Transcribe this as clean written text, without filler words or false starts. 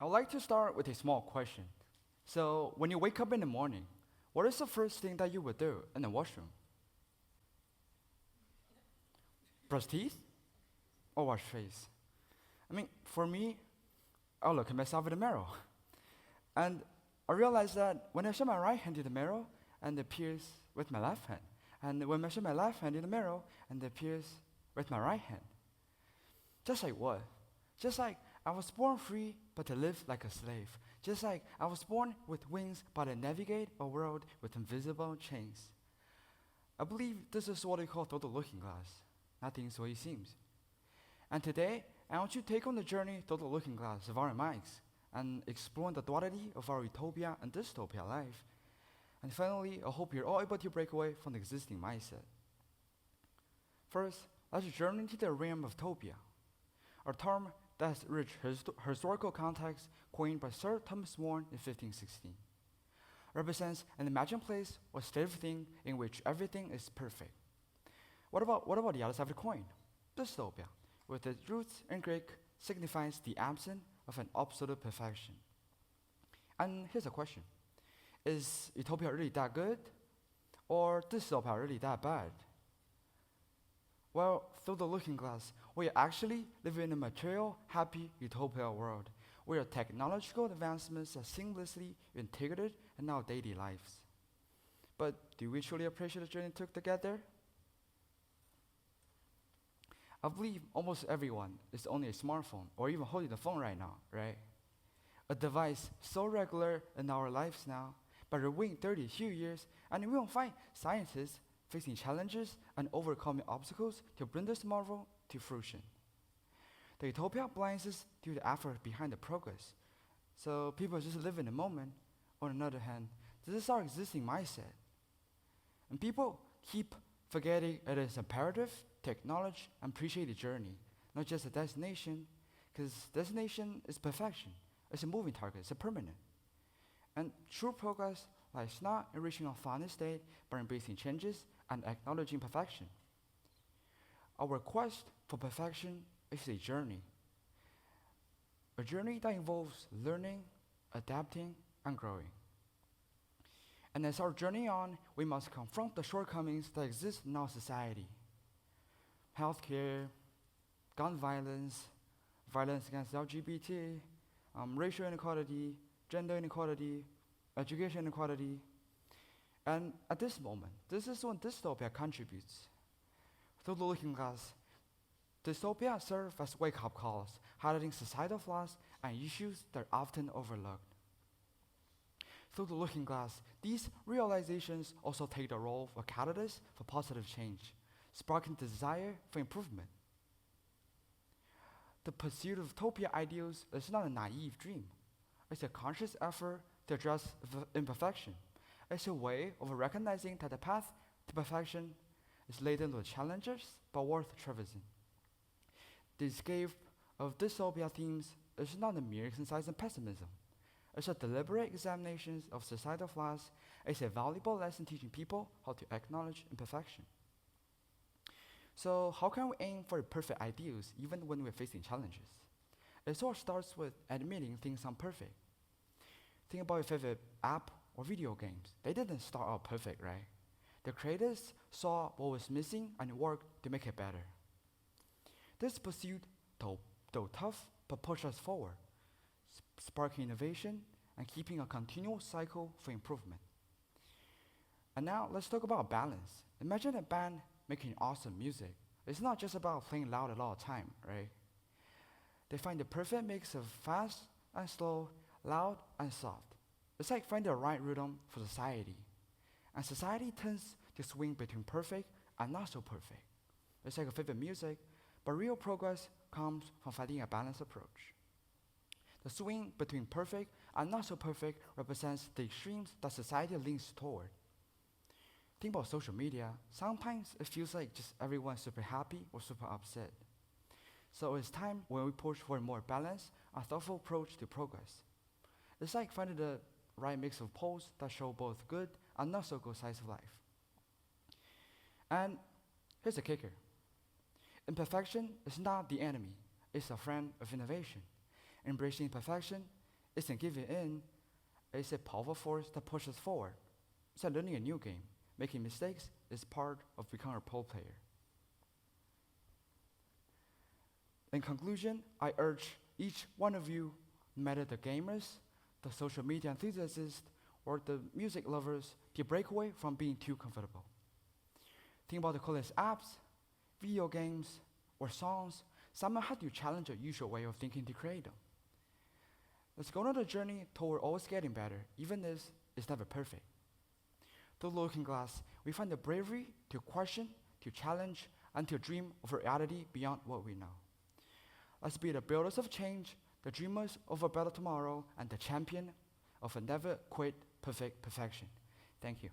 would like to start with a small question. So, when you wake up in the morning, what is the first thing that you would do in the washroom? Brush teeth or wash face? I mean, for me, I'll look at myself in the mirror. And I realize that when I show my right hand in the mirror, and it appears with my left hand. And when I show my left hand in the mirror, and it appears with my right hand. Just like what? Just like I was born free, but to live like a slave. Just like I was born with wings, but I navigate a world with invisible chains. I believe this is what we call total looking glass. Nothing is what it seems. And today, I want you to take on the journey through the looking glass of our minds and explore the duality of our utopia and dystopia life. And finally, I hope you're all able to break away from the existing mindset. First, let's journey into the Realm of Topia, a term that has rich historical context coined by Sir Thomas More in 1516. Represents an imagined place or state of thing in which everything is perfect. What about the other side of the coin? Dystopia, with its roots in Greek, signifies the absence of an absolute perfection. And here's a question. Is utopia really that good? Or dystopia really that bad? Well, through the looking glass, we are actually living in a material, happy utopia world where technological advancements are seamlessly integrated in our daily lives. But do we truly appreciate the journey we took together? I believe almost everyone is owning a smartphone or even holding the phone right now, right? A device so regular in our lives now, but we're waiting 30 few years, and we won't find scientists facing challenges and overcoming obstacles to bring this marvel to fruition. The utopia blinds us to the effort behind the progress. So people just live in the moment. On the other hand, this is our existing mindset. And people keep forgetting it is imperative to acknowledge and appreciate the journey, not just a destination, because destination is perfection. It's a moving target, it's a permanent. And true progress lies not in reaching a final state, but embracing changes and acknowledging perfection. Our quest for perfection is a journey that involves learning, adapting, and growing. And as our journey on, we must confront the shortcomings that exist in our society. Healthcare, gun violence, violence against LGBT, racial inequality, gender inequality, education inequality. And at this moment, this is when dystopia contributes. Through the looking glass, dystopia serve as wake-up calls, highlighting societal flaws and issues that are often overlooked. Through the looking glass, these realizations also take the role of a catalyst for positive change, sparking desire for improvement. The pursuit of utopia ideals is not a naive dream. It's a conscious effort to address imperfection. It's a way of recognizing that the path to perfection is laden with challenges, but worth traversing. The escape of dystopia themes is not a mere exercise in pessimism. It's a deliberate examination of societal flaws. It's a valuable lesson teaching people how to acknowledge imperfection. So how can we aim for perfect ideals even when we're facing challenges? It all starts with admitting things aren't perfect. Think about your favorite app or video games. They didn't start out perfect, right? The creators saw what was missing and worked to make it better. This pursuit, though tough, but pushed us forward, sparking innovation and keeping a continual cycle for improvement. And now let's talk about balance. Imagine a band making awesome music. It's not just about playing loud at all time, right? They find the perfect mix of fast and slow, loud and soft. It's like finding the right rhythm for society. And society tends to swing between perfect and not so perfect. It's like a favorite music, but real progress comes from finding a balanced approach. The swing between perfect and not so perfect represents the extremes that society leans toward. Think about social media. Sometimes it feels like just everyone's super happy or super upset. So it's time when we push for a more balanced and thoughtful approach to progress. It's like finding the right mix of poles that show both good and not so good sides of life. And here's the kicker. Imperfection is not the enemy. It's a friend of innovation. Embracing imperfection isn't giving in, it's a powerful force that pushes forward. It's like learning a new game. Making mistakes is part of becoming a pro player. In conclusion, I urge each one of you, no matter the gamers, the social media enthusiasts, or the music lovers, to break away from being too comfortable. Think about the coolest apps, video games, or songs. Someone had to challenge your usual way of thinking to create them. Let's go on a journey toward always getting better, even if it's never perfect. Through the looking glass, we find the bravery to question, to challenge, and to dream of a reality beyond what we know. Let's be the builders of change, the dreamers of a better tomorrow, and the champion of a never quit perfection. Thank you.